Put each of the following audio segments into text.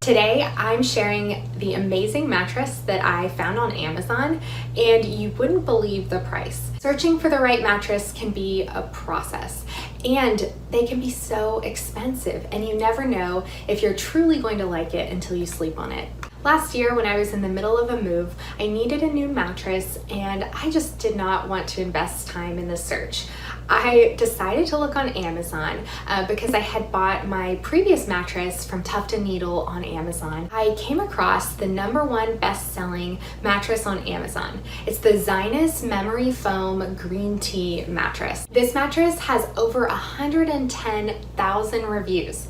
Today, I'm sharing the amazing mattress that I found on Amazon, and you wouldn't believe the price. Searching for the right mattress can be a process, and they can be so expensive, and you never know if you're truly going to like it until you sleep on it. Last year, when I was in the middle of a move, I needed a new mattress, and I just did not want to invest time in the search. I decided to look on Amazon because I had bought my previous mattress from Tuft & Needle on Amazon. I came across the #1 best-selling mattress on Amazon. It's the Zinus Memory Foam Green Tea mattress. This mattress has over 110,000 reviews.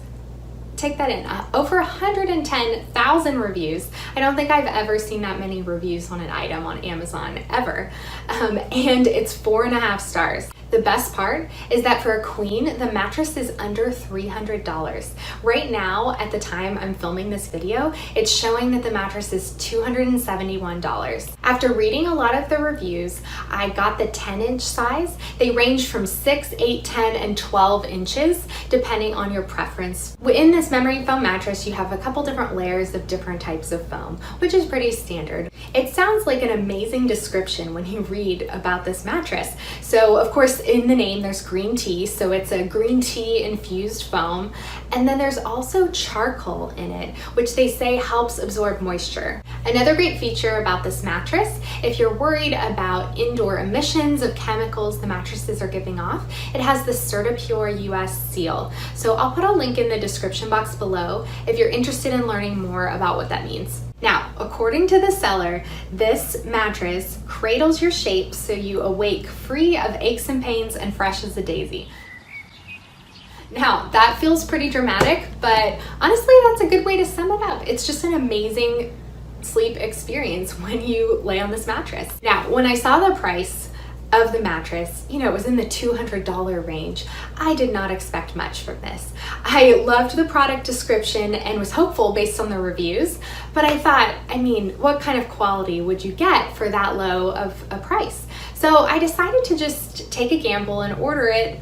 Take that in, over 110,000 reviews. I don't think I've ever seen that many reviews on an item on Amazon, ever. And it's 4.5 stars. The best part is that for a queen, the mattress is under $300. Right now, at the time I'm filming this video, it's showing that the mattress is $271. After reading a lot of the reviews, I got the 10-inch size. They range from 6, 8, 10, and 12 inches, depending on your preference. In this memory foam mattress, you have a couple different layers of different types of foam, which is pretty standard. It sounds like an amazing description when you read about this mattress. So, of course, in the name there's green tea, so it's a green tea infused foam, and then there's also charcoal in it, which they say helps absorb moisture. Another great feature about this mattress, if you're worried about indoor emissions of chemicals the mattresses are giving off, it has the CertiPUR US seal. So I'll put a link in the description box below if you're interested in learning more about what that means. Now, according to the seller, this mattress cradles your shape so you awake free of aches and pains and fresh as a daisy. Now, that feels pretty dramatic, but honestly, that's a good way to sum it up. It's just an amazing sleep experience when you lay on this mattress. Now, when I saw the price of the mattress, it was in the $200 range. I did not expect much from this. I loved the product description and was hopeful based on the reviews, but I thought, what kind of quality would you get for that low of a price? So I decided to just take a gamble and order it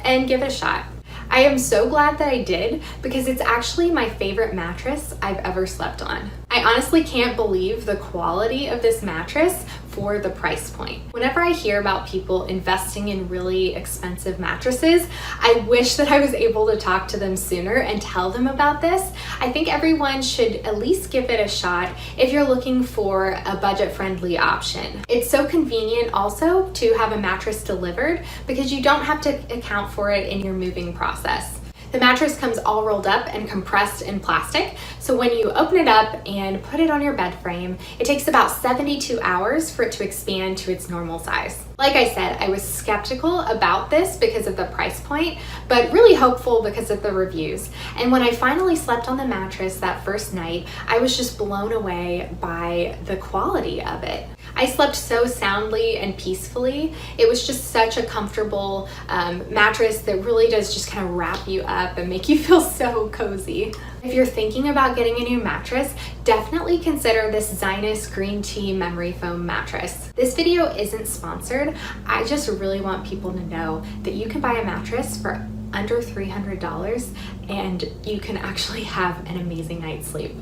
and give it a shot. I am so glad that I did because it's actually my favorite mattress I've ever slept on. I honestly can't believe the quality of this mattress for the price point. Whenever I hear about people investing in really expensive mattresses, I wish that I was able to talk to them sooner and tell them about this. I think everyone should at least give it a shot if you're looking for a budget-friendly option. It's so convenient also to have a mattress delivered because you don't have to account for it in your moving process. The mattress comes all rolled up and compressed in plastic, so when you open it up and put it on your bed frame, it takes about 72 hours for it to expand to its normal size. Like I said, I was skeptical about this because of the price point, but really hopeful because of the reviews. And when I finally slept on the mattress that first night, I was just blown away by the quality of it. I slept so soundly and peacefully. It was just such a comfortable mattress that really does just kind of wrap you up and make you feel so cozy. If you're thinking about getting a new mattress, definitely consider this Zinus Green Tea Memory Foam mattress. This video isn't sponsored. I just really want people to know that you can buy a mattress for under $300 and you can actually have an amazing night's sleep.